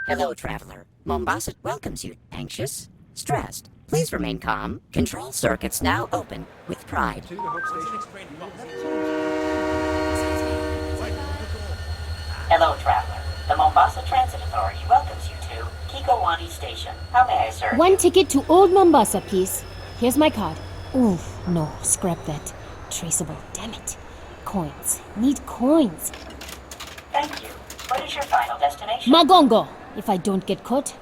Hello, traveler. Mombasa welcomes you. Anxious? Stressed? Please remain calm. Control circuits now open. With pride. Hello, traveler. The Mombasa Transit Authority welcomes you to Kikowani Station. How may I serve? One ticket to Old Mombasa, please. Here's my card. Ooh, no, scrap that. Traceable, damn it. Coins. Need coins. Thank you. What is your final destination? Magongo, if I don't get caught.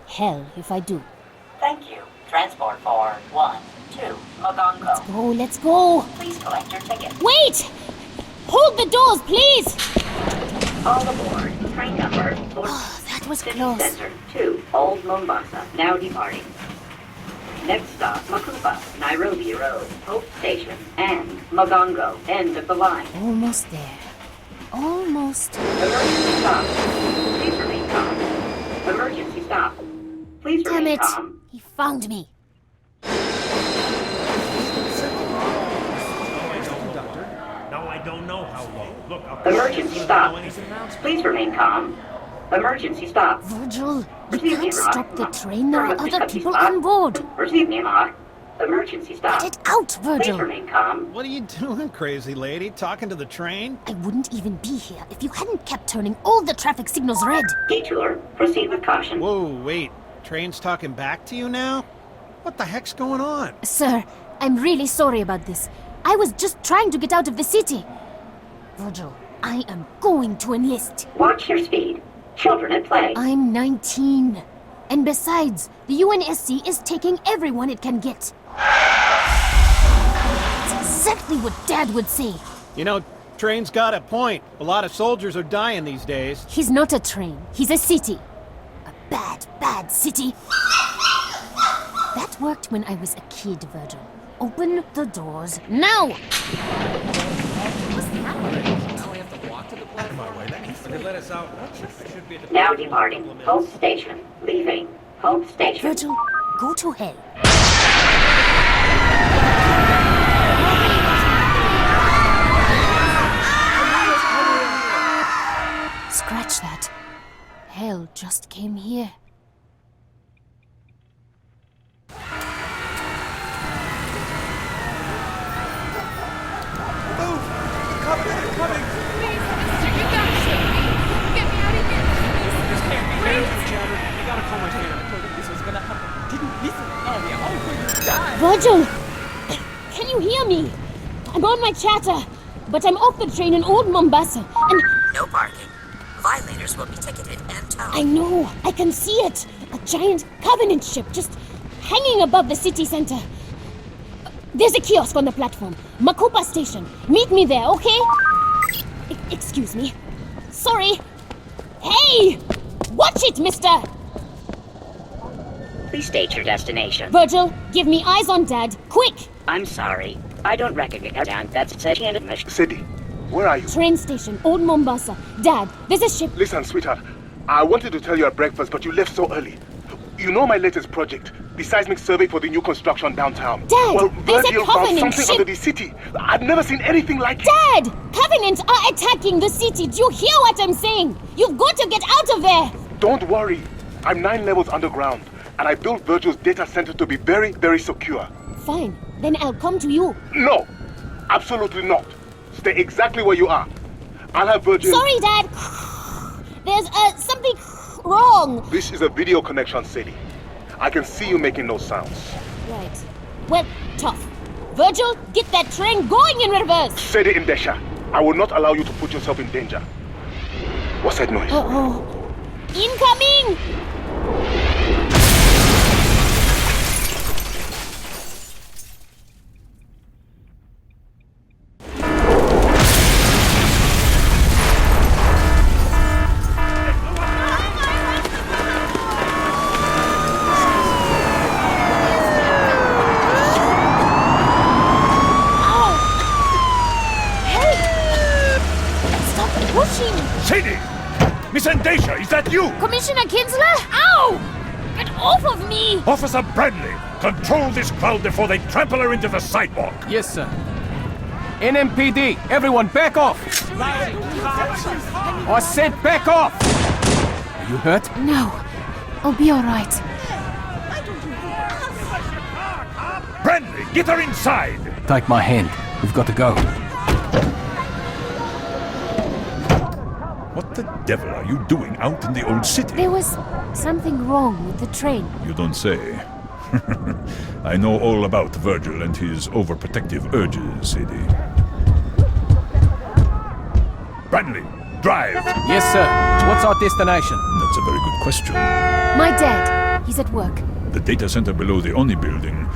Hell, if I do. Thank you. Transport for 1, 2, Mogongo. Let's go. Please collect your ticket. Wait! Hold the doors, please! All aboard. Train number 4. Oh, that was City close. Center to Old Mombasa. Now departing. Next stop, Makupa, Nairobi Road, Hope Station, and Mogongo, end of the line. Almost there. Almost. Emergency stop. Please remain calm. Emergency stop. Please Damn remain it! calm. He found me. No, I don't know how long. Look, Emergency stop. Please remain calm. Emergency stop. Virgil, you Receive can't me, Rock. stop the train. There are other Emergency people stop. on board. Receive me, Rock. Emergency stop. Get it out, Please Virgil. remain calm. What are you doing, crazy lady? Talking to the train? I wouldn't even be here if you hadn't kept turning all the traffic signals red. Detour. Proceed with caution. Whoa, wait. Train's talking back to you now? What the heck's going on? Sir, I'm really sorry about this. I was just trying to get out of the city. Virgil, I am going to enlist. Watch your speed. Children at play. I'm 19. And besides, the UNSC is taking everyone it can get. That's exactly what Dad would say. You know, train's got a point. A lot of soldiers are dying these days. He's not a train. He's a city. A bad, bad city. That worked when I was a kid, Virgil. Open the doors now! Now departing. Hope Station. Leaving. Hope Station. Virgil, go to hell. Scratch that. Hell just came here. Virgil! Can you hear me? I'm on my chatter, but I'm off the train in Old Mombasa, and No parking. Violators will be ticketed and towed. I know, I can see it. A giant Covenant ship just hanging above the city center. There's a kiosk on the platform. Makupa Station. Meet me there, okay? Excuse me. Sorry. Hey! Watch it, mister! Please state your destination. Virgil, give me eyes on Dad. Quick! I'm sorry. I don't recognize that. That's Sadie and Mission. Sadie, where are you? Train station, Old Mombasa. Dad, there's a ship. Listen, sweetheart. I wanted to tell you at breakfast, but you left so early. You know my latest project, the seismic survey for the new construction downtown. Dad, well, there's a Virgil found Covenant something ship. under the city. I've never seen anything like it. Dad! Covenant are attacking the city. Do you hear what I'm saying? You've got to get out of there! Don't worry. I'm 9 levels underground, and I built Virgil's data center to be very, very secure. Fine, then I'll come to you. No, absolutely not. Stay exactly where you are. I'll have Virgil... Sorry, Dad. There's something wrong. This is a video connection, Sadie. I can see you making those sounds. Right. Well, tough. Virgil, get that train going in reverse. Sadie Indesha, I will not allow you to put yourself in danger. What's that noise? Uh-oh. Incoming! Sadie! Miss Endesha, is that you? Commissioner Kinsler? Ow! Get off of me! Officer Bradley, control this crowd before they trample her into the sidewalk. Yes, sir. NMPD, everyone back off! I said back off! Are you hurt? No, I'll be alright. Bradley, get her inside! Take my hand. We've got to go. What the devil are you doing out in the old city? There was something wrong with the train. You don't say. I know all about Virgil and his overprotective urges, Sadie. Bradley, drive! Yes, sir. What's our destination? That's a very good question. My dad, he's at work. The data center below the Oni building?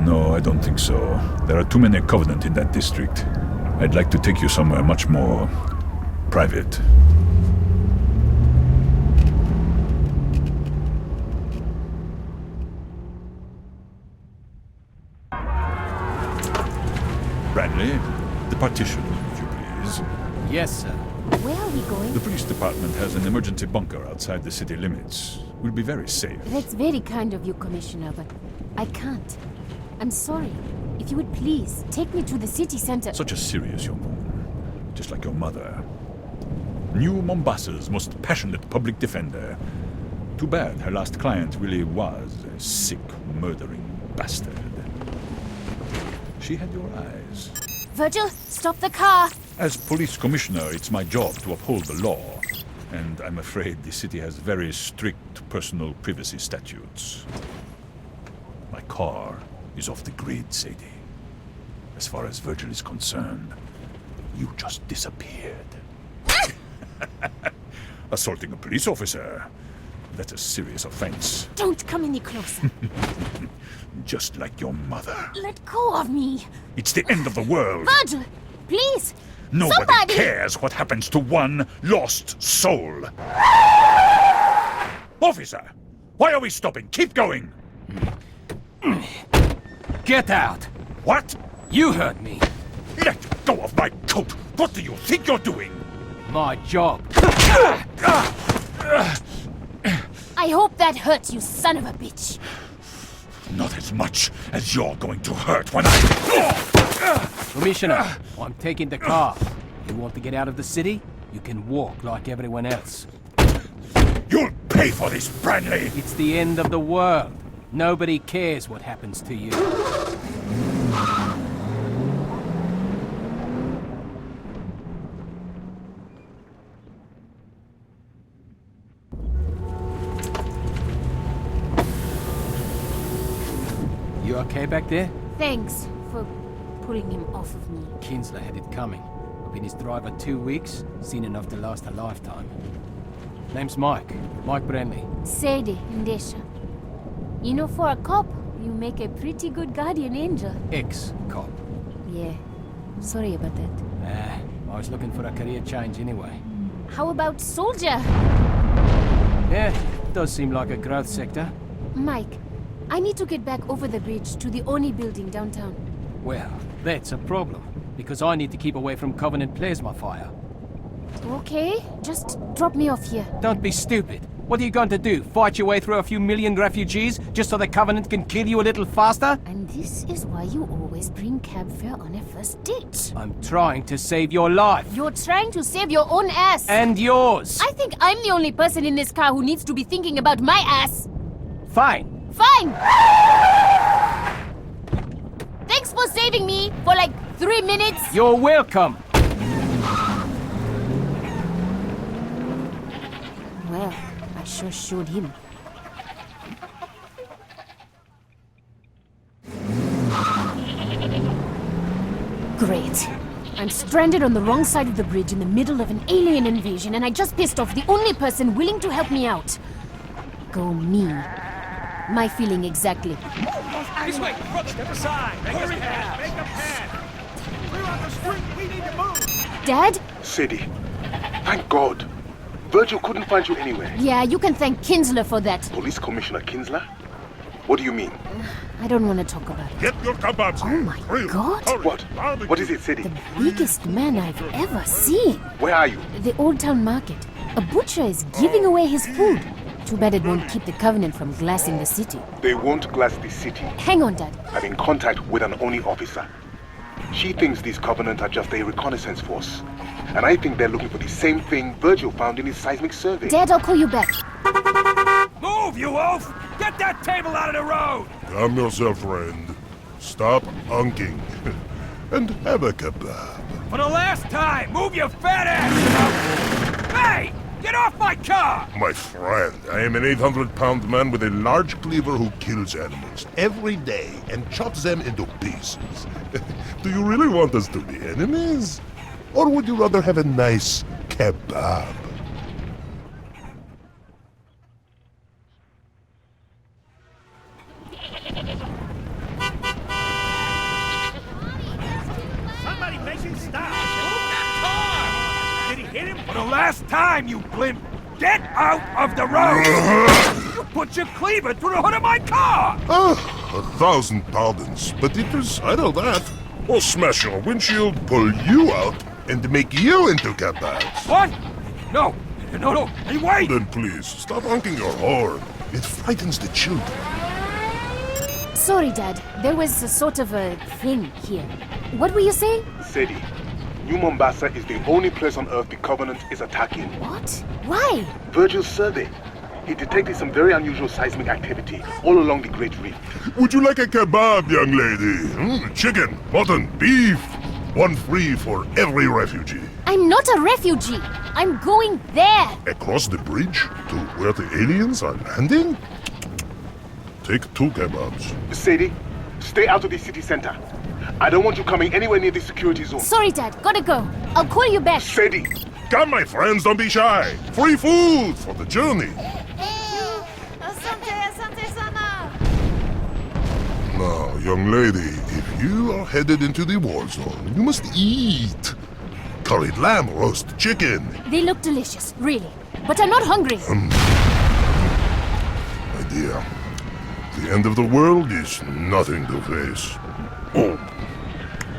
No, I don't think so. There are too many Covenant in that district. I'd like to take you somewhere much more private. Bradley, the partition, if you please. Yes, sir. Where are we going? The police department has an emergency bunker outside the city limits. We'll be very safe. That's very kind of you, Commissioner, but I can't. I'm sorry. If you would please, take me to the city center. Such a serious young woman, just like your mother. New Mombasa's most passionate public defender. Too bad her last client really was a sick, murdering bastard. She had your eyes. Virgil, stop the car! As police commissioner, it's my job to uphold the law. And I'm afraid the city has very strict personal privacy statutes. My car is off the grid, Sadie. As far as Virgil is concerned, you just disappeared. Assaulting a police officer. That's a serious offense. Don't come any closer. Just like your mother. Let go of me. It's the end of the world. Virgil, please. Nobody Somebody! cares what happens to one lost soul. Officer, why are we stopping? Keep going. Get out! What? You hurt me. Let go of my coat. What do you think you're doing? My job. I hope that hurts, you son of a bitch. Not as much as you're going to hurt when I... Commissioner, I'm taking the car. You want to get out of the city? You can walk like everyone else. You'll pay for this, Bradley! It's the end of the world. Nobody cares what happens to you. You okay back there? Thanks for pulling him off of me. Kinsler had it coming. I've been his driver 2 weeks, seen enough to last a lifetime. Name's Mike. Mike Brenly. Sadie, Ndesha. You know, for a cop, you make a pretty good guardian angel. Ex-cop. Yeah. Sorry about that. I was looking for a career change anyway. How about soldier? Yeah, does seem like a growth sector. Mike, I need to get back over the bridge to the Oni building downtown. Well, that's a problem, because I need to keep away from Covenant plasma fire. Okay, just drop me off here. Don't be stupid. What are you going to do? Fight your way through a few million refugees just so the Covenant can kill you a little faster? And this is why you always bring cab fare on a first date. I'm trying to save your life. You're trying to save your own ass. And yours. I think I'm the only person in this car who needs to be thinking about my ass. Fine. Fine! Thanks for saving me for like 3 minutes. You're welcome. Well, I sure showed him. Great. I'm stranded on the wrong side of the bridge in the middle of an alien invasion, and I just pissed off the only person willing to help me out. Go me. My feeling exactly. This way! Step aside! Make a path! We're on the street! We need to move! Dad? Sadie, thank God. Virgil couldn't find you anywhere. Yeah, you can thank Kinsler for that. Police Commissioner Kinsler? What do you mean? I don't want to talk about it. Get your kebabs! Oh my God! What? What is it, Sadie? The biggest man I've ever seen. Where are you? The Old Town Market. A butcher is giving away his food. Too bad it won't keep the Covenant from glassing the city. They won't glass the city. Hang on, Dad. I'm in contact with an Oni officer. She thinks these Covenant are just a reconnaissance force. And I think they're looking for the same thing Virgil found in his seismic survey. Dad, I'll call you back. Move, you oaf! Get that table out of the road! Calm yourself, friend. Stop unking. And have a kebab. For the last time, move your fat ass! Hey! Get off my car! My friend, I am an 800-pound man with a large cleaver who kills animals every day and chops them into pieces. Do you really want us to be enemies? Or would you rather have a nice kebab? Somebody make him stop! Move that car! Did he hit him? For the last time, you blimp! Get out of the road! You put your cleaver through the hood of my car! 1,000 pardons, but it was either that, or smash your windshield, pull you out, and make you into kebabs. What? No! No! Hey, wait! Then please, stop honking your horn. It frightens the children. Sorry, Dad. There was a sort of a thing here. What were you saying? Sadie, New Mombasa is the only place on Earth the Covenant is attacking. What? Why? Virgil's survey. He detected some very unusual seismic activity all along the Great Reef. Would you like a kebab, young lady? Chicken, mutton, beef. One free for every refugee. I'm not a refugee. I'm going there. Across the bridge to where the aliens are landing? Take 2 kebabs. Sadie, stay out of the city center. I don't want you coming anywhere near the security zone. Sorry, Dad. Gotta go. I'll call you back. Sadie! Come, my friends, don't be shy. Free food for the journey. Now, young lady, if you are headed into the war zone, you must eat. Curried lamb, roast chicken. They look delicious, really. But I'm not hungry. My dear, the end of the world is nothing to face. Oh,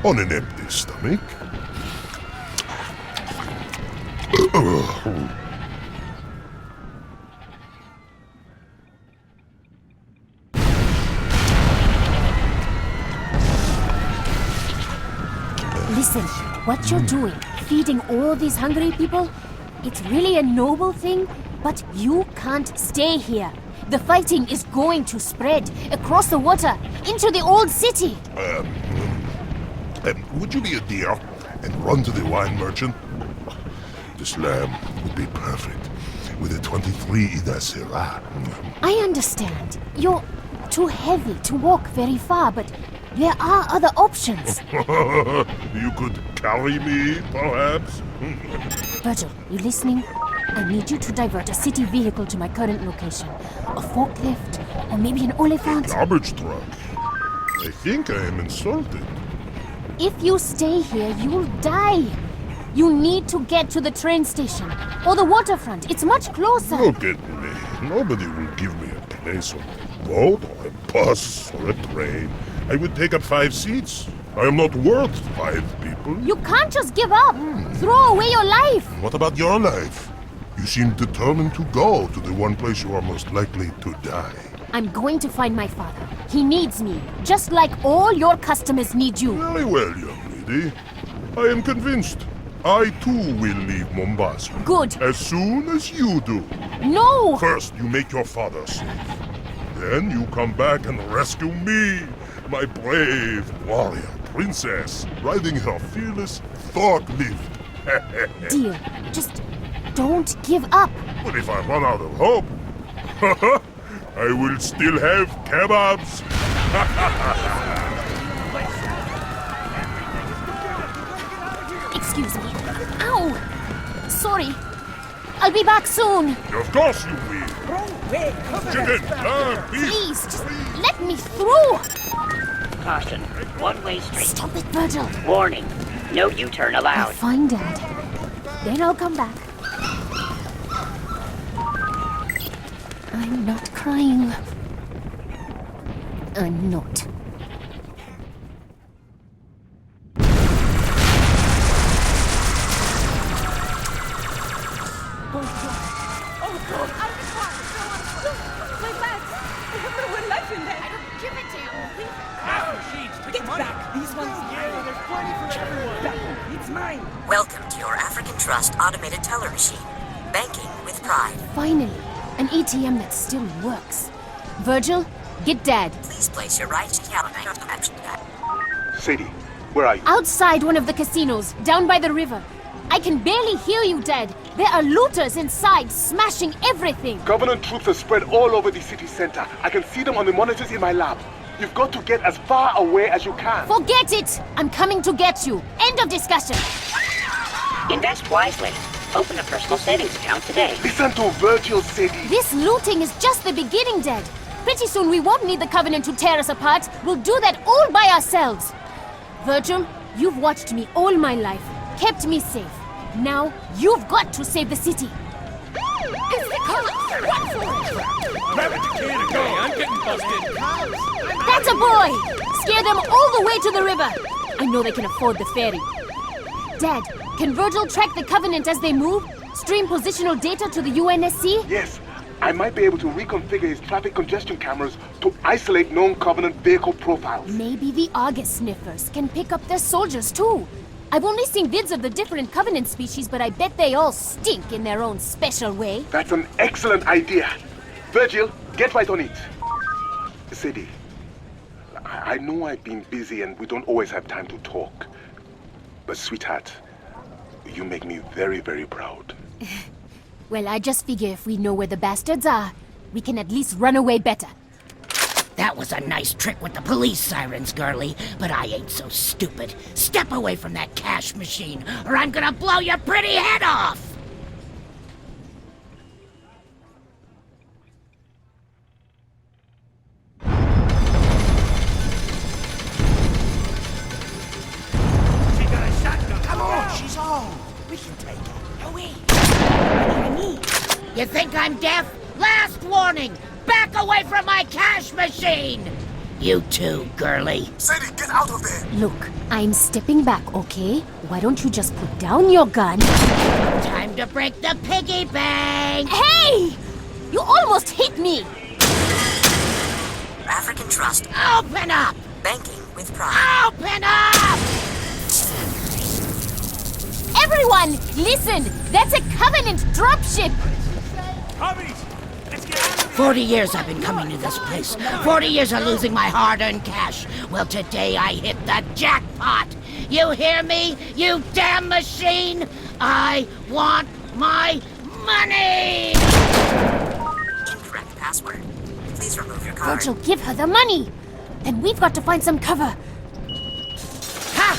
on an empty stomach. Listen, what you're doing, feeding all these hungry people, it's really a noble thing, but you can't stay here. The fighting is going to spread across the water into the old city. Would you be a dear and run to the wine merchant? This lamb would be perfect with a 23 Ida Syrah. I understand. You're too heavy to walk very far, but there are other options. You could carry me, perhaps? Virgil, you listening? I need you to divert a city vehicle to my current location. A forklift, or maybe an oliphant. Garbage truck. I think I am insulted. If you stay here, you'll die. You need to get to the train station or the waterfront. It's much closer. Look at me. Nobody will give me a place on a boat or a bus or a train. I would take up 5 seats. I am not worth 5 people. You can't just give up. Throw away your life. What about your life? You seem determined to go to the one place you are most likely to die. I'm going to find my father. He needs me, just like all your customers need you. Very well, young lady. I am convinced. I too will leave Mombasa. Good. As soon as you do. No! First, you make your father safe. Then you come back and rescue me, my brave warrior princess, riding her fearless forklift. Dear, just don't give up. But if I run out of hope, I will still have kebabs. Excuse me. Ow! Sorry. I'll be back soon. Of course you will. Chicken, beef. Please, just let me through. Caution. One-way street. Stop it, Virgil. Warning. No U-turn I'll allowed. find Dad. Then I'll come back. I'm not crying. I'm not. Welcome to your African Trust automated teller machine. Banking with pride. Finally, An ATM that still works. Virgil, get Dad. Please place your right hand. Sadie, where are you? Outside one of the casinos, down by the river. I can barely hear you, Dad. There are looters inside, smashing everything. Covenant troops are spread all over the city center. I can see them on the monitors in my lab. You've got to get as far away as you can. Forget it! I'm coming to get you. End of discussion. Invest wisely. Open a personal savings account today. Listen to Virgil, Sadie. This looting is just the beginning, Dad. Pretty soon we won't need the Covenant to tear us apart. We'll do that all by ourselves. Virgil, you've watched me all my life, kept me safe. Now, you've got to save the city. Grab it, you can't go. I'm getting busted. That's a boy! Scare them all the way to the river. I know they can afford the ferry. Dad, can Virgil track the Covenant as they move? Stream positional data to the UNSC? Yes, I might be able to reconfigure his traffic congestion cameras to isolate known Covenant vehicle profiles. Maybe the August sniffers can pick up their soldiers too. I've only seen vids of the different Covenant species, but I bet they all stink in their own special way. That's an excellent idea. Virgil, get right on it. Sadie, I know I've been busy and we don't always have time to talk. But sweetheart, you make me very, very proud. Well, I just figure if we know where the bastards are, we can at least run away better. That was a nice trick with the police sirens, girlie, but I ain't so stupid. Step away from that cash machine, or I'm gonna blow your pretty head off! She got a shotgun. Come on, she's home. We can take her. Away. You think I'm deaf? Last warning! Back away from my cash machine! You too, girlie. Sadie, get out of there! Look, I'm stepping back, okay? Why don't you just put down your gun? Time to break the piggy bank! Hey! You almost hit me! African Trust. Open up! Banking with pride. Open up! Everyone, listen! That's a Covenant dropship! Hobbies, let's get out of here. 40 years I've been coming to this place. 40 years of losing my hard-earned cash. Well, today I hit the jackpot. You hear me, you damn machine? I want my money! Incorrect password. Please remove your card. Virgil, give her the money! Then we've got to find some cover. Ha!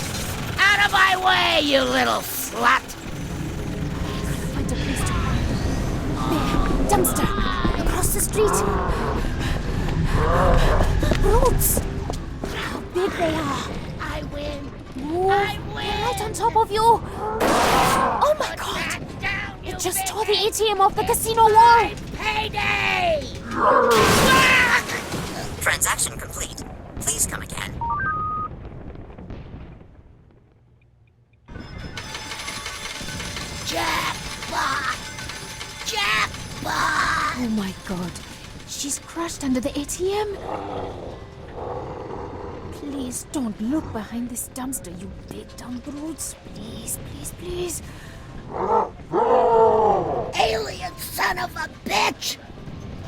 Out of my way, you little slut! Find a place to hide. There, dumpster. Across the street. Roots! How big they are. I win! Ooh, I win! they're right on top of you. Oh my god! Down, you It just big tore the ATM off the casino wall. payday! Transaction complete. Please come again. Jackpot! Jackpot! Oh my god. She's crushed under the ATM. Please don't look behind this dumpster, you big dumb brutes. Please, please, please. Alien son of a bitch!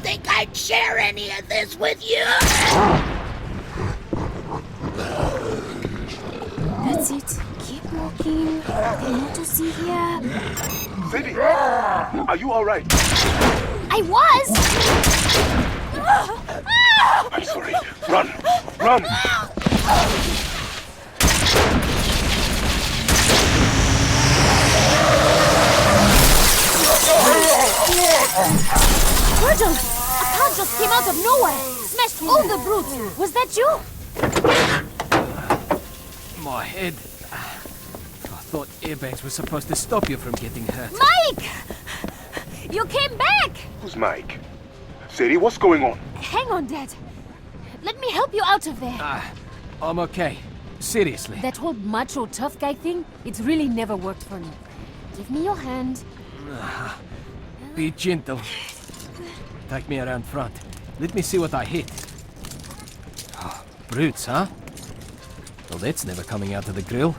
Think I'd share any of this with you? That's it. Keep walking. Nothing more to see here. Sadie, are you alright? I was! I'm sorry. Run! Run! Virgil! A car just came out of nowhere! Smashed all the brutes! Was that you? My head. I thought airbags were supposed to stop you from getting hurt. Mike! You came back! Who's Mike? Sadie, what's going on? Hang on, Dad. Let me help you out of there. I'm okay. Seriously. That whole macho tough guy thing, it's really never worked for me. Give me your hand. Be gentle. Take me around front. Let me see what I hit. Oh, brutes, huh? Well, that's never coming out of the grill.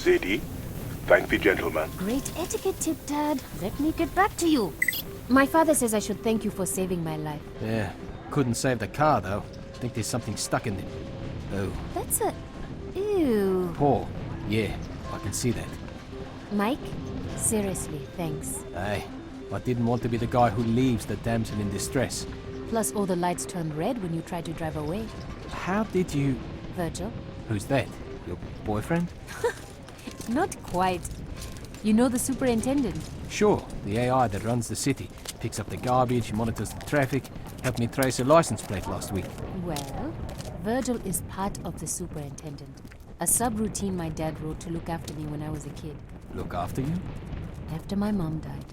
Sadie, thank the gentleman. Great etiquette tip, Dad. Let me get back to you. My father says I should thank you for saving my life. Yeah, couldn't save the car though. Think there's something stuck in it. Oh, That's a... Ew. Paul. Yeah, I can see that. Mike, seriously, thanks. Hey, I didn't want to be the guy who leaves the damsel in distress. Plus all the lights turned red when you tried to drive away. How did you... Virgil? Who's that? Your boyfriend? Not quite. You know the superintendent? Sure, the AI that runs the city. Picks up the garbage, monitors the traffic, helped me trace a license plate last week. Well, Virgil is part of the superintendent. A subroutine my dad wrote to look after me when I was a kid. Look after you? After my mom died.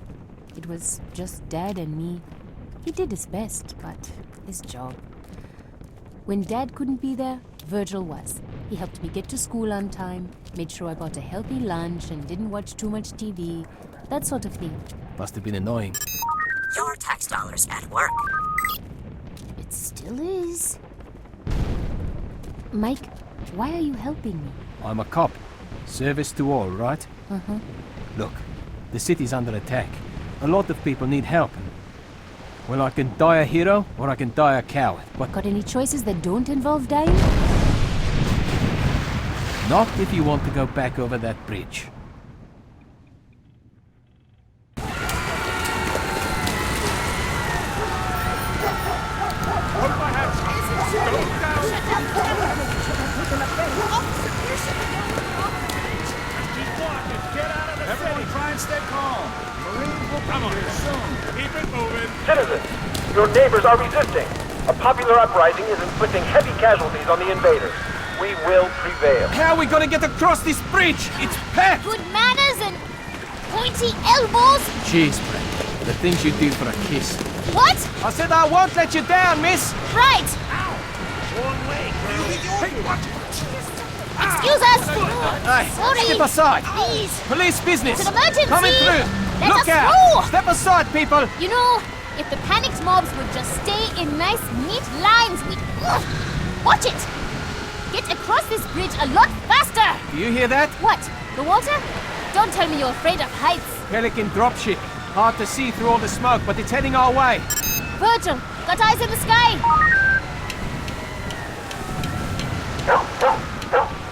It was just Dad and me. He did his best, but his job. When Dad couldn't be there, Virgil was. He helped me get to school on time, made sure I got a healthy lunch and didn't watch too much TV, that sort of thing. Must have been annoying. Your tax dollars at work. It still is. Mike, why are you helping me? I'm a cop. Service to all, right? Uh-huh. Look, the city's under attack. A lot of people need help. Well, I can die a hero, or I can die a coward. But Got any choices that don't involve dying? not if you want to go back over that bridge. Everyone try and stay calm. Marines will come here soon. Keep it moving. Citizens, your neighbors are resisting. A popular uprising is inflicting heavy casualties on the invaders. We will prevail. How are we gonna get across this bridge? It's packed! Good manners and pointy elbows? Jeez, Brent. The things you do for a kiss. What? I said I won't let you down, miss! Right! One leg. Hey, watch it. Excuse us! Hey, Sorry. step aside! Please! Police business! It's an emergency! Coming through! Let Look us out! through! Step aside, people! You know, if the panicked mobs would just stay in nice, neat lines, we'd... Ugh. Watch it! Get across this bridge a lot faster! Do you hear that? What? The water? Don't tell me you're afraid of heights. Pelican dropship. Hard to see through all the smoke, but it's heading our way. Virgil, got eyes in the sky!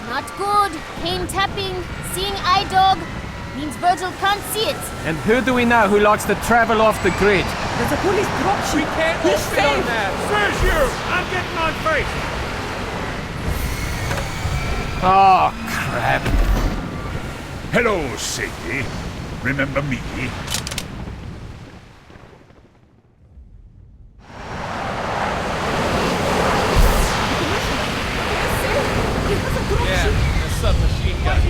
Not good. Cane tapping, seeing eye dog. Means Virgil can't see it. And who do we know who likes to travel off the grid? There's a police dropship. We can't all fit on that. Says you. I'm getting on face. Oh, crap. Hello, Sadie. Remember me? Yeah, the submachine gun.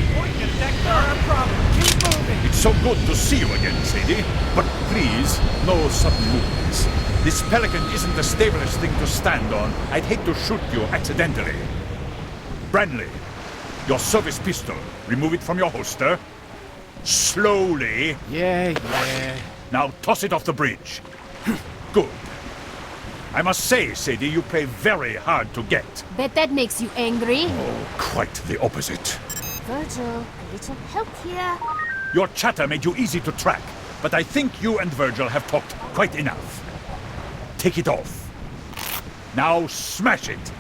Not a problem. Keep moving. It's so good to see you again, Sadie. But please, no sudden movements. This Pelican isn't the stablest thing to stand on. I'd hate to shoot you accidentally. Branley, your service pistol. Remove it from your holster. Slowly. Yeah. Now toss it off the bridge. Good. I must say, Sadie, you play very hard to get. Bet that makes you angry. Oh, quite the opposite. Virgil, a little help here. Your chatter made you easy to track, but I think you and Virgil have talked quite enough. Take it off. Now smash it.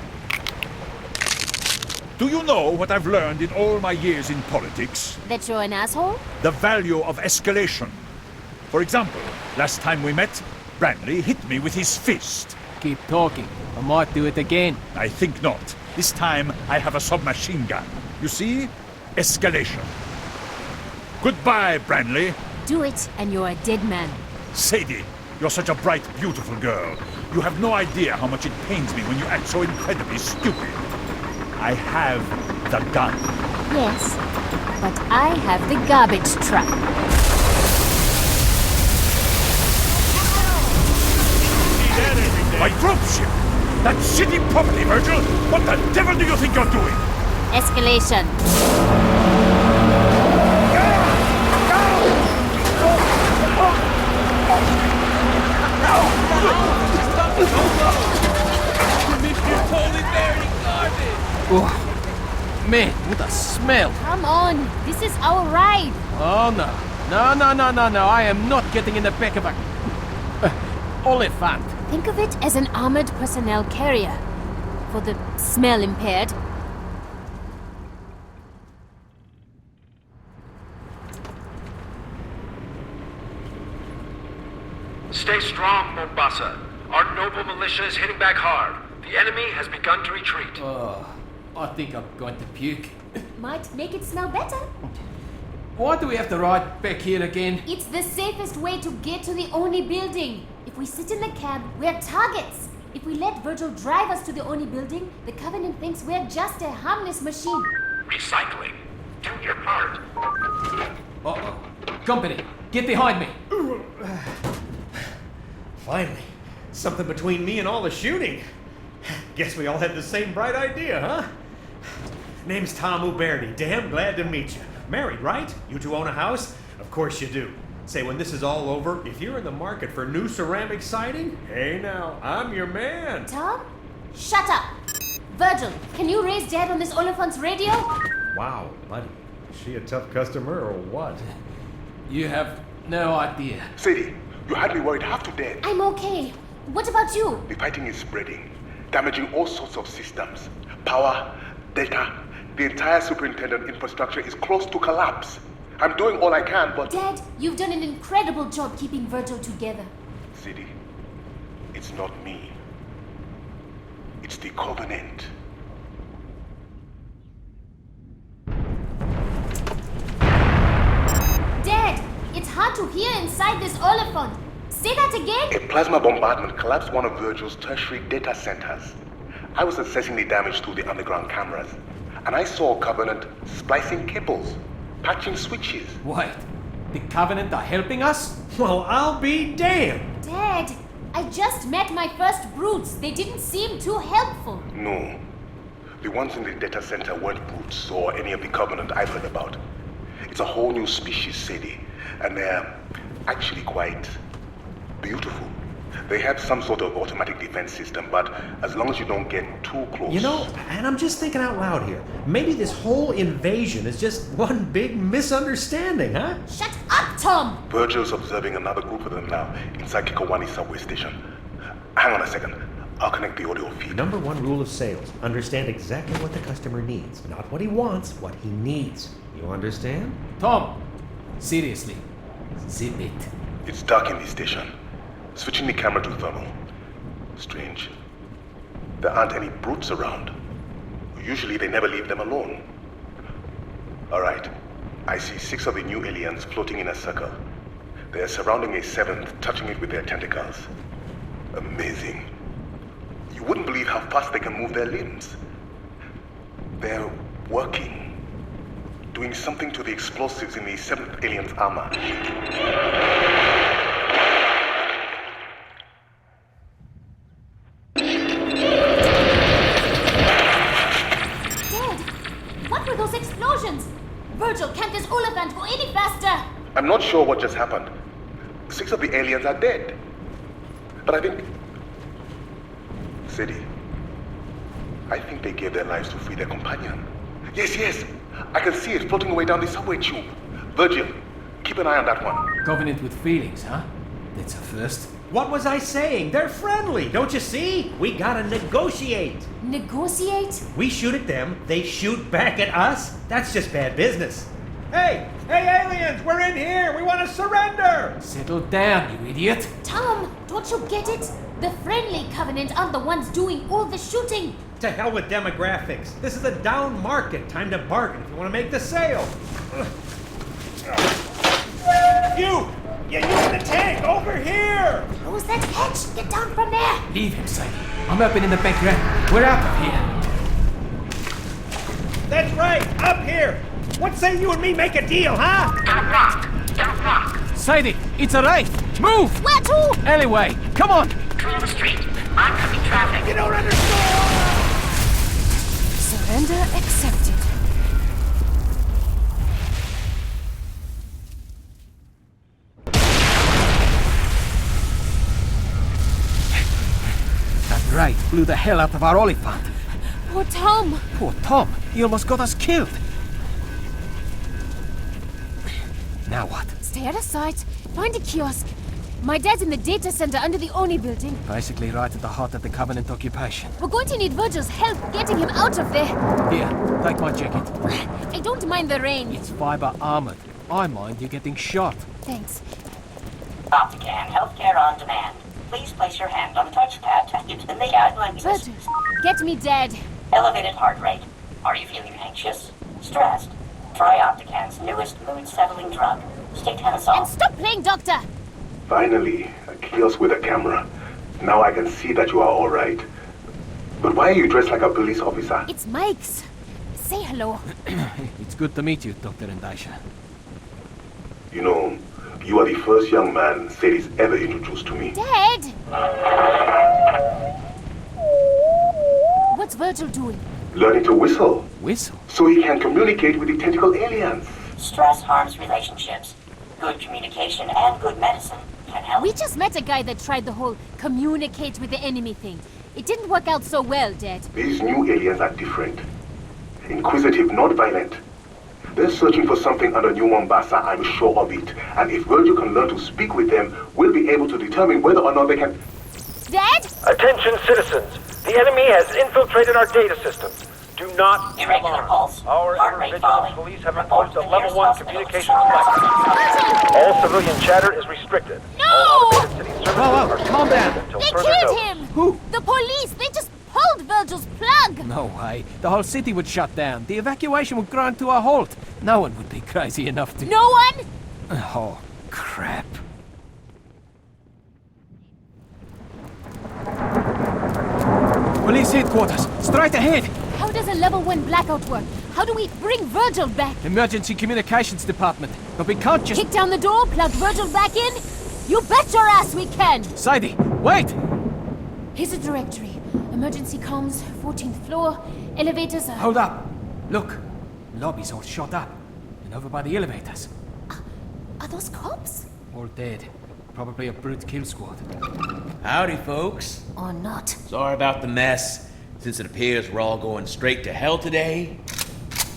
Do you know what I've learned in all my years in politics? That you're an asshole? The value of escalation. For example, last time we met, Branley hit me with his fist. Keep talking. I might do it again. I think not. This time I have a submachine gun. You see? Escalation. Goodbye, Branley. Do it and you're a dead man. Sadie, you're such a bright, beautiful girl. You have no idea how much it pains me when you act so incredibly stupid. I have the gun. Yes, but I have the garbage truck. My dropship! That city property, Virgil! What the devil do you think you're doing? Escalation. Man, what a smell! Come on, this is our ride. Oh no. No, I am not getting in the back of a... Oliphant. Think of it as an armored personnel carrier. For the smell impaired. Stay strong, Mombasa. Our noble militia is hitting back hard. The enemy has begun to retreat. Oh, I think I'm going to puke. Might make it smell better. Why do we have to ride back here again? It's the safest way to get to the Oni building. If we sit in the cab, we're targets. If we let Virgil drive us to the Oni building, the Covenant thinks we're just a harmless machine. Recycling. Do your part. Uh-oh. Company, get behind me. Finally, something between me and all the shooting. Guess we all had the same bright idea, huh? Name's Tom Uberti. Damn glad to meet you. Married, right? You two own a house? Of course you do. Say, when this is all over, if you're in the market for new ceramic siding, hey now, I'm your man. Tom? Shut up! Virgil, can you raise Dad on this Oliphant's radio? Wow, buddy. Is she a tough customer or what? You have no idea. Sadie, you had me worried half to death. I'm okay. What about you? The fighting is spreading, damaging all sorts of systems. Power, data, the entire superintendent infrastructure is close to collapse. I'm doing all I can, but... Dad, you've done an incredible job keeping Virgil together. Sadie, it's not me. It's the Covenant. Dad, it's hard to hear inside this Oliphant. Say that again? A plasma bombardment collapsed one of Virgil's tertiary data centers. I was assessing the damage through the underground cameras, and I saw Covenant splicing cables, patching switches. Wait, the Covenant are helping us? Well, I'll be damned. Dad, I just met my first brutes. They didn't seem too helpful. No. The ones in the data center weren't brutes or any of the Covenant I've heard about. It's a whole new species, Sadie, and they're actually quite beautiful. They have some sort of automatic defense system, but as long as you don't get too close... You know, and I'm just thinking out loud here. Maybe this whole invasion is just one big misunderstanding, huh? Shut up, Tom! Virgil's observing another group of them now inside Kikowani subway station. Hang on a second. I'll connect the audio feed. Number one rule of sales. Understand exactly what the customer needs. Not what he wants, what he needs. You understand? Tom, seriously, zip it. It's dark in the station. Switching the camera to thermal. Strange. There aren't any brutes around. Usually they never leave them alone. Alright. I see 6 of the new aliens floating in a circle. They are surrounding a 7th, touching it with their tentacles. Amazing. You wouldn't believe how fast they can move their limbs. They're working. Doing something to the explosives in the 7th alien's armor. Virgil, can't this Oliphant go any faster? I'm not sure what just happened. 6 of the aliens are dead. But I think... Sadie, I think they gave their lives to free their companion. Yes. I can see it floating away down the subway tube. Virgil, keep an eye on that one. Covenant with feelings, huh? That's a first. What was I saying? They're friendly, don't you see? We gotta negotiate. Negotiate? We shoot at them, they shoot back at us. That's just bad business. Hey, aliens, we're in here. We want to surrender. Settle down, you idiot. Tom, don't you get it? The friendly Covenant aren't the ones doing all the shooting. To hell with demographics. This is a down market. Time to bargain if you want to make the sale. You in the tank, over here! Close that hatch. Get down from there. Leave him, Sadie. I'm opening the background. We're out of here. That's right, up here. What say you and me make a deal, huh? Don't rock. Sadie, it's a race. Move! Where to? Alleyway, come on! Clear the street. Oncoming traffic. You don't understand! Surrender accepted. That raid blew the hell out of our Oliphant. Poor Tom. Poor Tom. He almost got us killed. Now what? Stay out of sight. Find a kiosk. My dad's in the data center under the Oni building. Basically right at the heart of the Covenant occupation. We're going to need Virgil's help getting him out of there. Here, take my jacket. I don't mind the rain. It's fiber armored. I mind you getting shot. Thanks. Optican, healthcare on demand. Please place your hand on the touchpad to enter the guidelines. Virgil, get me Dad. Elevated heart rate. Are you feeling anxious? Stressed? Try Optican's newest mood-settling drug, Statenosol. And stop playing doctor! Finally, a kiosk with a camera. Now I can see that you are all right. But why are you dressed like a police officer? It's Mike's. Say hello. It's good to meet you, Dr. Ndaisha. You know, you are the first young man Sadie's ever introduced to me. Dad! What's Virgil doing? Learning to whistle. Whistle? So he can communicate with the tentacle aliens. Stress harms relationships. Good communication and good medicine can help. We just met a guy that tried the whole communicate with the enemy thing. It didn't work out so well, Dad. These new aliens are different. Inquisitive, not violent. They're searching for something under New Mombasa, I'm sure of it. And if Virgil can learn to speak with them, we'll be able to determine whether or not they can... Dad? Attention, citizens. The enemy has infiltrated our data system. Do not... Irregular pulse. Our Heart rate falling. police have Report imposed a to the level nearest 1 hospital. communications blackout. All civilian chatter is restricted. No! All automated city services Whoa, are calm down. until They further killed notice. him! Who? The police! They just pulled Virgil's plug! No way. The whole city would shut down. The evacuation would grind to a halt. No one would be crazy enough to... No one? Oh, crap. Police headquarters. Straight ahead. How does a level 1 blackout work? How do we bring Virgil back? Emergency communications department. But we can't just... Kick down the door, plug Virgil back in? You bet your ass we can! Sadie, wait! Here's a directory. Emergency comms, 14th floor, elevators are... Hold up. Look. Lobby's all shot up. And over by the elevators. Are those cops? All dead. Probably a brute kill squad. Howdy, folks. Or not? Sorry about the mess. Since it appears we're all going straight to hell today,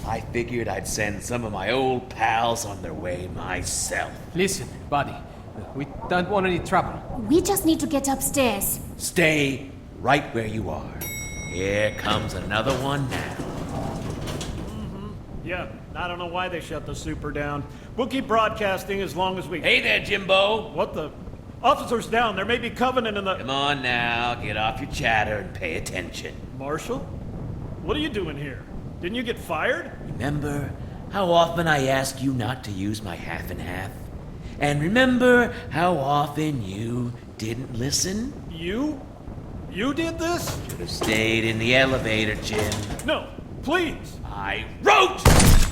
I figured I'd send some of my old pals on their way myself. Listen, buddy. We don't want any trouble. We just need to get upstairs. Stay right where you are. Here comes another one now. Yeah, I don't know why they shut the super down. We'll keep broadcasting as long as we... Hey there, Jimbo. What the... Officers down, there may be Covenant in the... Come on now, get off your chatter and pay attention. Marshal? What are you doing here? Didn't you get fired? Remember how often I ask you not to use my half and half? And remember how often you didn't listen? You? You did this? Should have stayed in the elevator, Jim. No, please. I wrote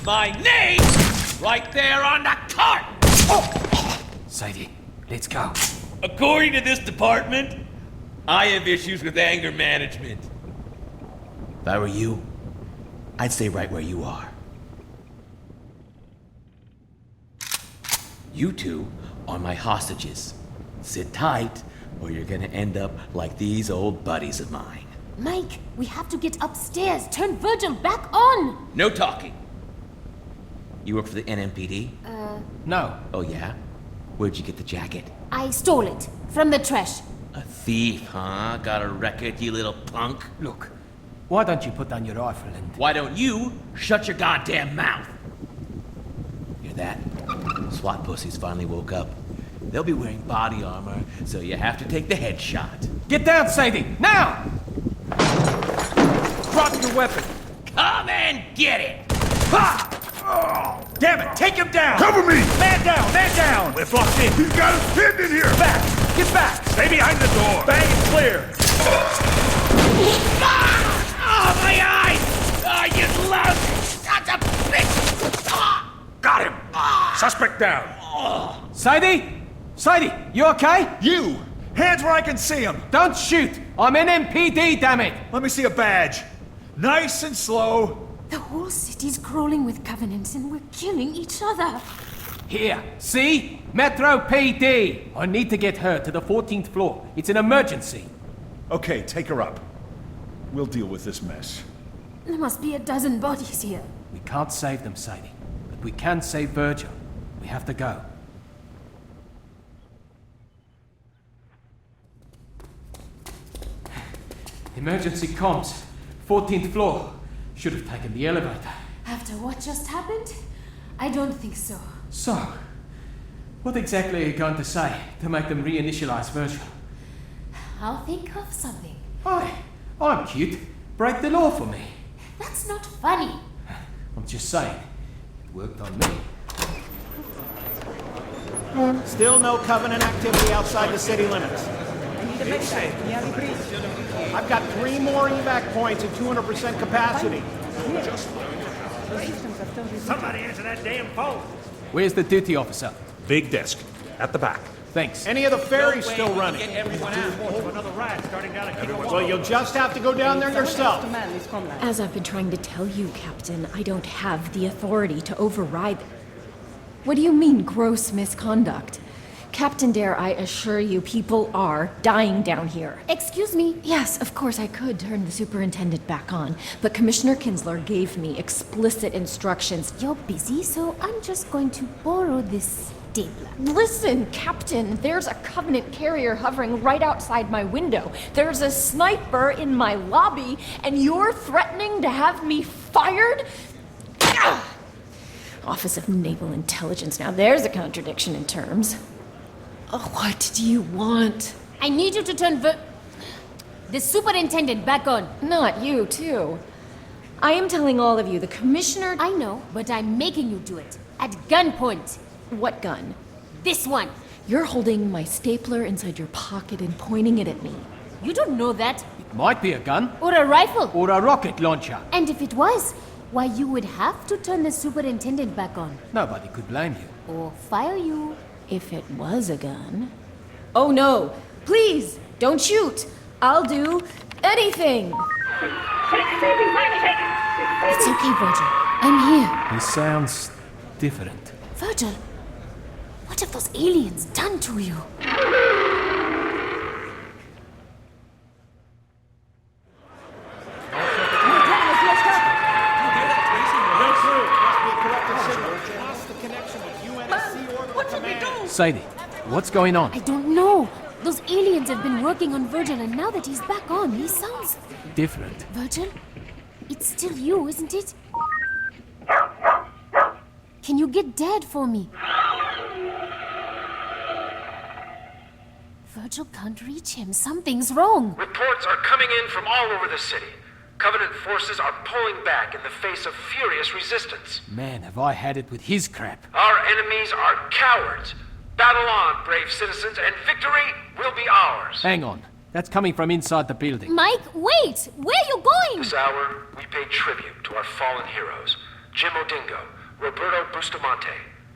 my name right there on the cart! Sadie, let's go. According to this department, I have issues with anger management. If I were you, I'd stay right where you are. You two are my hostages. Sit tight, or you're gonna end up like these old buddies of mine. Mike, we have to get upstairs. Turn Virgil back on. No talking. You work for the NMPD? No. Oh yeah? Where'd you get the jacket? I stole it from the trash. A thief, huh? Got a record, you little punk? Look, why don't you put down your rifle and... Why don't you shut your goddamn mouth? Hear that? SWAT pussies finally woke up. They'll be wearing body armor, so you have to take the headshot. Get down, Sadie! Now! Drop your weapon! Come and get it! Ha! Oh, damn it! Take him down! Cover me! Man down! Man down! We're blocked in! He's got us pinned in here! Back! Get back! Stay behind the door! Bang it clear! Oh, my eyes! Oh, you lousy sons of bitch! Ah! Got him! Suspect down! Sadie? Sadie, you okay? You! Hands where I can see him! Don't shoot! I'm NMPD, damn it! Let me see a badge. Nice and slow. The whole city's crawling with covenants and we're killing each other. Here, see? Metro PD! I need to get her to the 14th floor. It's an emergency. Okay, take her up. We'll deal with this mess. There must be a dozen bodies here. We can't save them, Sadie. But we can save Virgil. We have to go. Emergency comms. 14th floor. Should have taken the elevator. After what just happened? I don't think so. So, what exactly are you going to say to make them reinitialize Virgil? I'll think of something. Hi, I'm cute. Break the law for me. That's not funny. I'm just saying. It worked on me. Still no Covenant activity outside the city limits. I've got 3 more evac points at 200% capacity. Somebody answer that damn phone. Where's the duty officer? Big desk. At the back. Thanks. Any of the ferries still running? Another ride starting down at Well, you'll just have to go down there yourself. As I've been trying to tell you, Captain, I don't have the authority to override. What do you mean, gross misconduct? Captain Dare, I assure you, people are dying down here. Excuse me? Yes, of course I could turn the superintendent back on, but Commissioner Kinsler gave me explicit instructions. You're busy, so I'm just going to borrow this stapler. Listen, Captain, there's a Covenant carrier hovering right outside my window. There's a sniper in my lobby, and you're threatening to have me fired? Ah! Office of Naval Intelligence. Now there's a contradiction in terms. Oh, what do you want? I need you to turn the superintendent back on. Not you, too. I am telling all of you, the commissioner... I know, but I'm making you do it. At gunpoint. What gun? This one. You're holding my stapler inside your pocket and pointing it at me. You don't know that. It might be a gun. Or a rifle. Or a rocket launcher. And if it was, why you would have to turn the superintendent back on. Nobody could blame you. Or fire you. If it was a gun... Oh no! Please! Don't shoot! I'll do anything! It's okay, Virgil. I'm here. He sounds different. Virgil, what have those aliens done to you? Sadie, what's going on? I don't know. Those aliens have been working on Virgil, and now that he's back on, he sounds... Different. Virgil? It's still you, isn't it? Can you get Dad for me? Virgil can't reach him. Something's wrong. Reports are coming in from all over the city. Covenant forces are pulling back in the face of furious resistance. Man, have I had it with his crap. Our enemies are cowards. Battle on, brave citizens, and victory will be ours. Hang on. That's coming from inside the building. Mike, wait! Where are you going? This hour, we pay tribute to our fallen heroes. Jim Odingo, Roberto Bustamante,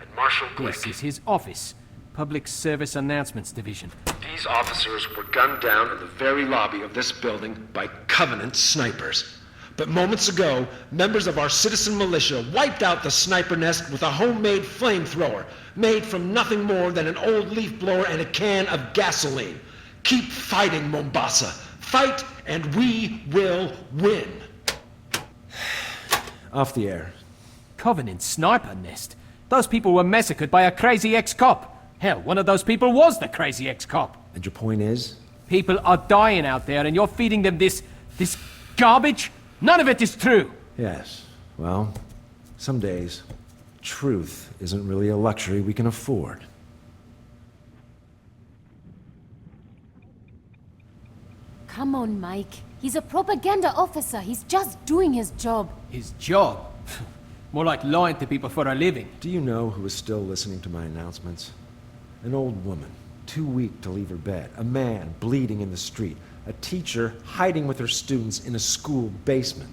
and Marshall Glick. This is his office. Public Service Announcements Division. These officers were gunned down in the very lobby of this building by Covenant snipers. But moments ago, members of our citizen militia wiped out the sniper nest with a homemade flamethrower, made from nothing more than an old leaf blower and a can of gasoline. Keep fighting, Mombasa. Fight, and we will win. Off the air. Covenant sniper nest? Those people were massacred by a crazy ex-cop. Hell, one of those people was the crazy ex-cop. And your point is? People are dying out there and you're feeding them this garbage? None of it is true. Yes. Well, some days, truth isn't really a luxury we can afford. Come on, Mike. He's a propaganda officer. He's just doing his job. His job? More like lying to people for a living. Do you know who is still listening to my announcements? An old woman, too weak to leave her bed. A man bleeding in the street. A teacher hiding with her students in a school basement.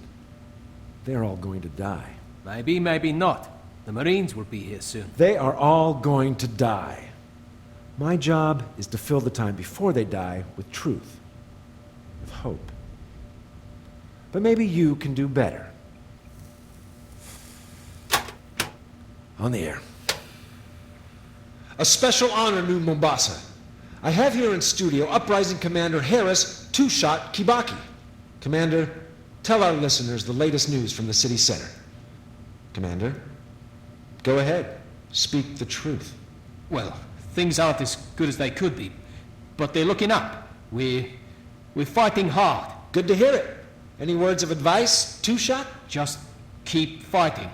They're all going to die. Maybe, maybe not. The Marines will be here soon. They are all going to die. My job is to fill the time before they die with truth. With hope. But maybe you can do better. On the air. A special honor, New Mombasa. I have here in studio Uprising Commander Harris Two-Shot Kibaki. Commander, Tell our listeners the latest news from the city center. Commander, go ahead. Speak the truth. Well, things aren't as good as they could be, but they're looking up. We're fighting hard. Good to hear it. Any words of advice, Two-Shot? Just keep fighting.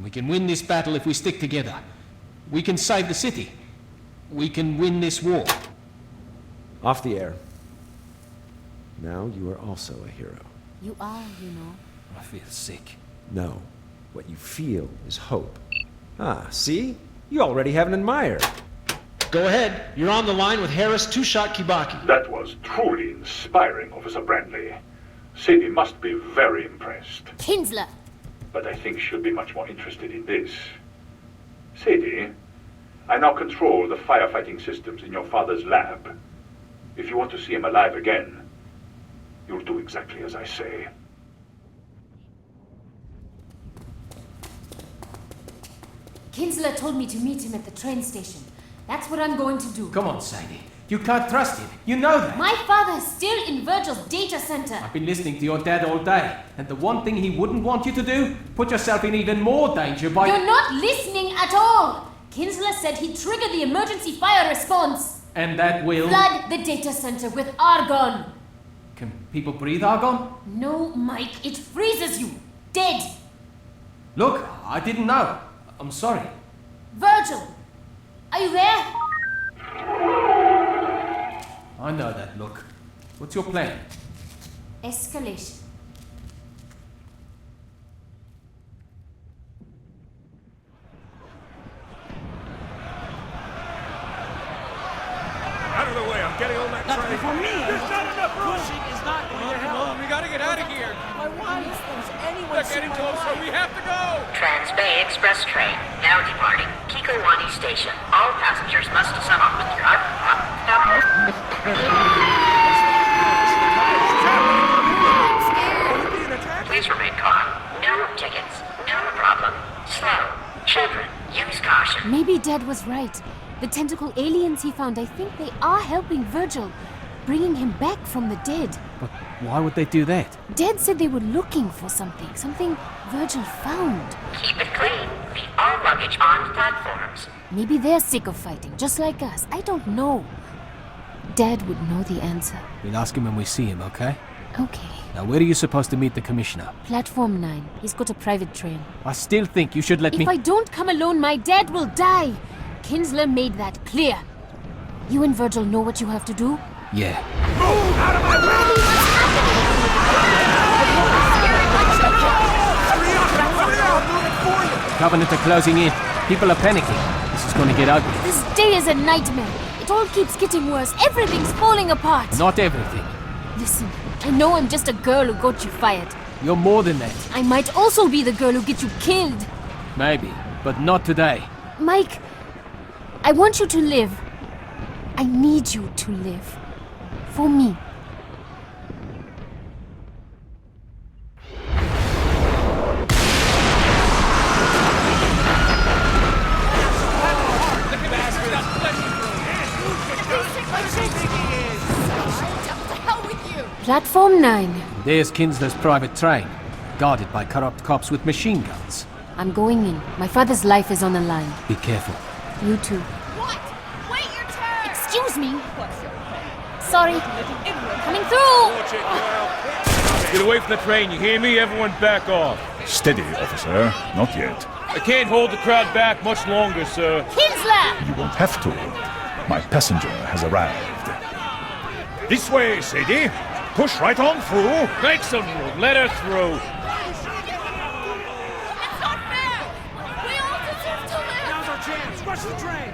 We can win this battle if we stick together. We can save the city. We can win this war. Off the air. Now you are also a hero. You are, you know. I feel sick. No. What you feel is hope. Ah, see? You already have an admirer. Go ahead. You're on the line with Harris Two-Shot Kibaki. That was truly inspiring, Officer Brandley. Sadie must be very impressed. Kinsler! But I think she'll be much more interested in this. Sadie, I now control the firefighting systems in your father's lab. If you want to see him alive again, you'll do exactly as I say. Kinsler told me to meet him at the train station. That's what I'm going to do. Come on, Sadie. You can't trust him. You know that. My father is still in Virgil's data center. I've been listening to your dad all day, and the one thing he wouldn't want you to do, put yourself in even more danger by... You're not listening at all! Kinsler said he'd trigger the emergency fire response. And that will... Flood the data center with argon. Can people breathe argon? No, Mike, it freezes you. Dead. Look, I didn't know. I'm sorry. Virgil, are you there? I know that look. What's your plan? Escalation. Out of the way, I'm getting on that train. For me. There's not enough room. Pushing is not going to help. We gotta get out of here. My wife thinks anyone They're getting closer. We have to go. Trans-Bay Express train, now departing Kikowani Station. All passengers must sum up with your Please remain calm. No tickets. No problem. Slow. Children, use caution. Maybe Dad was right. The tentacle aliens he found, I think they are helping Virgil, bringing him back from the dead. But why would they do that? Dad said they were looking for something Virgil found. Keep it clean. Leave all luggage on platforms. Maybe they're sick of fighting, just like us. I don't know. Dad would know the answer. We'll ask him when we see him, okay? Okay. Now, where are you supposed to meet the commissioner? Platform 9. He's got a private train. I still think you should let me... If I don't come alone, my dad will die. Kinsler made that clear. You and Virgil know what you have to do? Yeah. Move out of my way! Hurry up! I'll move it for you! Covenant are closing in. People are panicking. This is going to get ugly. This day is a nightmare. It all keeps getting worse. Everything's falling apart. Not everything. Listen, I know I'm just a girl who got you fired. You're more than that. I might also be the girl who gets you killed. Maybe, but not today. Mike, I want you to live. I need you to live. For me. Platform 9. There's Kinsler's private train, guarded by corrupt cops with machine guns. I'm going in. My father's life is on the line. Be careful. You too. What? Wait your turn! Excuse me. Sorry. Coming through! Watch it, girl. Get away from the train, you hear me? Everyone back off. Steady, officer. Not yet. I can't hold the crowd back much longer, sir. Kinsler! You won't have to. My passenger has arrived. This way, Sadie. Push right on through. Make some room. Let her through. It's not fair! We all deserve to live! Now's our chance. Rush the train.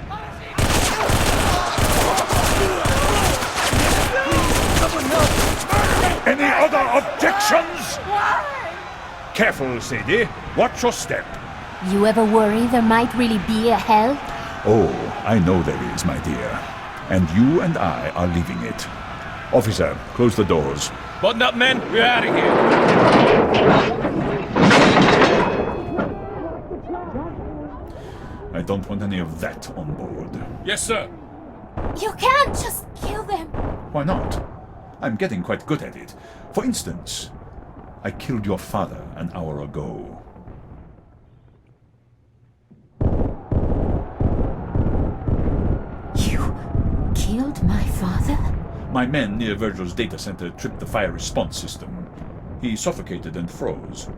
Any other objections? Careful, Sadie. Watch your step. You ever worry there might really be a hell? Oh, I know there is, my dear. And you and I are leaving it. Officer, close the doors. Button up, men. We're out of here. I don't want any of that on board. Yes, sir. You can't just kill them. Why not? I'm getting quite good at it. For instance, I killed your father an hour ago. You killed my father? My men near Virgil's data center tripped the fire response system. He suffocated and froze.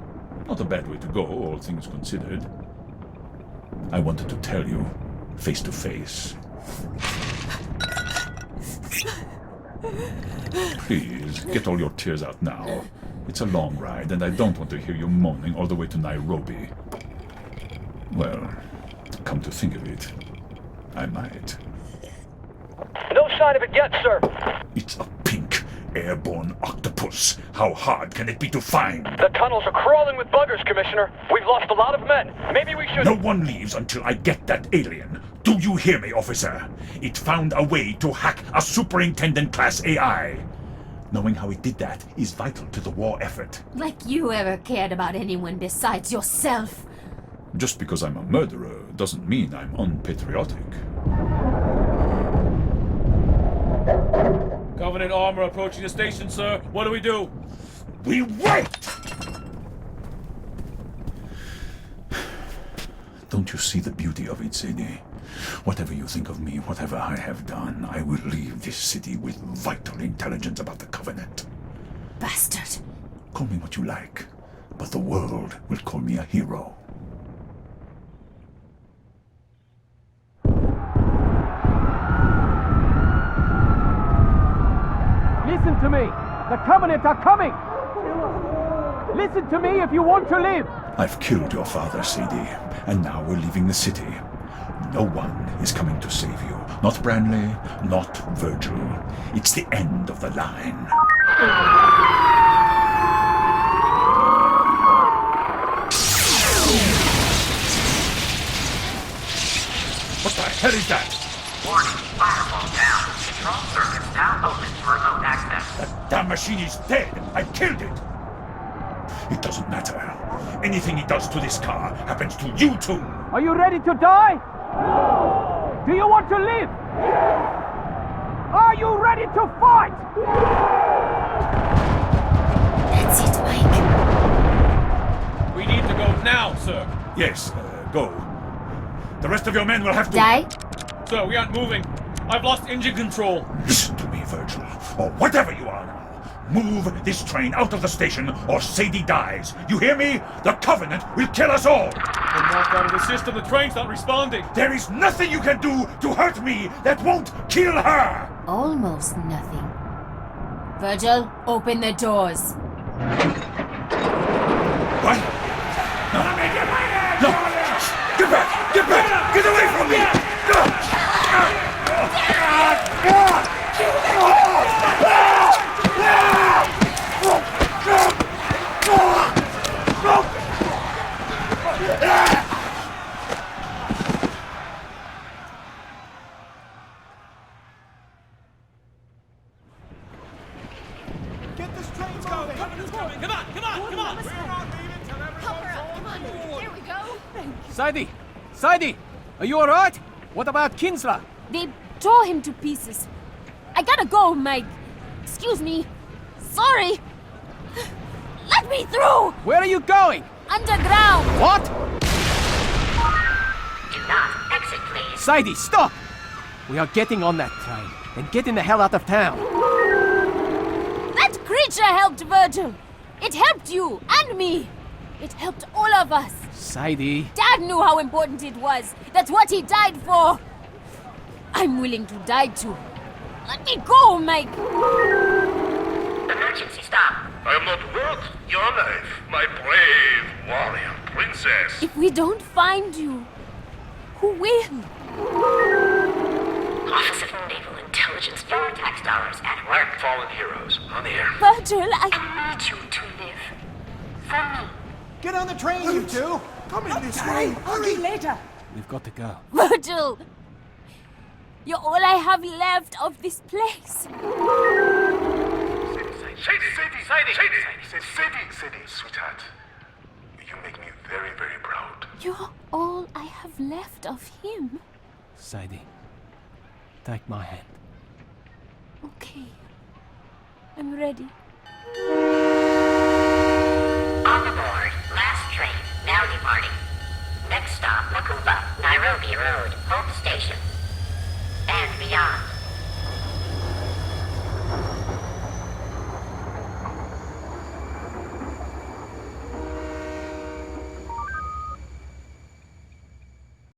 Not a bad way to go, all things considered. I wanted to tell you, face to face. Please, get all your tears out now. It's a long ride, and I don't want to hear you moaning all the way to Nairobi. Well, come to think of it, I might. No sign of it yet, sir. It's a pink, airborne octopus. How hard can it be to find? The tunnels are crawling with buggers, Commissioner. We've lost a lot of men. Maybe we should... No one leaves until I get that alien. Do you hear me, officer? It found a way to hack a superintendent-class AI. Knowing how it did that is vital to the war effort. Like you ever cared about anyone besides yourself. Just because I'm a murderer doesn't mean I'm unpatriotic. Covenant armor approaching the station, sir. What do we do? We wait! Don't you see the beauty of it, Sadie? Whatever you think of me, whatever I have done, I will leave this city with vital intelligence about the Covenant. Bastard. Call me what you like, but the world will call me a hero. Listen to me! The Covenant are coming! Listen to me if you want to live! I've killed your father, Sadie, and now we're leaving the city. No one is coming to save you. Not Branley, not Virgil. It's the end of the line. What the hell is that? Warning, firewall down. Control circuits now open for remote access. That damn machine is dead. I killed it. It doesn't matter. Anything it does to this car happens to you too. Are you ready to die? Do you want to live? Are you ready to fight? That's it, Mike. We need to go now, sir. Yes, go. The rest of your men will have to... Die? Sir, we aren't moving. I've lost engine control. Listen to me, Virgil, or whatever you are now. Move this train out of the station, or Sadie dies. You hear me? The Covenant will kill us all! Been knocked out of the system. The train's not responding. There is nothing you can do to hurt me that won't kill her! Almost nothing. Virgil, open the doors. What? No. No! Get back! Get back! Get away from me! Get this train going! Come on! Here we go. Sadie! Sadie! Are you alright? What about Kinsler? They tore him to pieces. I gotta go, Mike. Excuse me. Sorry. Let me through! Where are you going? Underground! What? Do not exit, please. Sadie, stop! We are getting on that train and getting the hell out of town. That creature helped Virgil. It helped you and me. It helped all of us. Sadie. Dad knew how important it was. That's what he died for. I'm willing to die too. Let me go, Mike. Emergency stop. I am not worth your life, my brave warrior princess. If we don't find you, who will? Office of Naval Intelligence, your tax dollars at work. Fallen heroes on the air. Virgil, I need you to live. For me. Get on the train, you two! Come in this way! Hurry! Later. We've got to go. Virgil! You're all I have left of this place. Sadie, sweetheart. You make me very, very proud. You're all I have left of him. Sadie, take my hand. Okay. I'm ready. departing. Next stop, Makupa, Nairobi Road, Hope Station.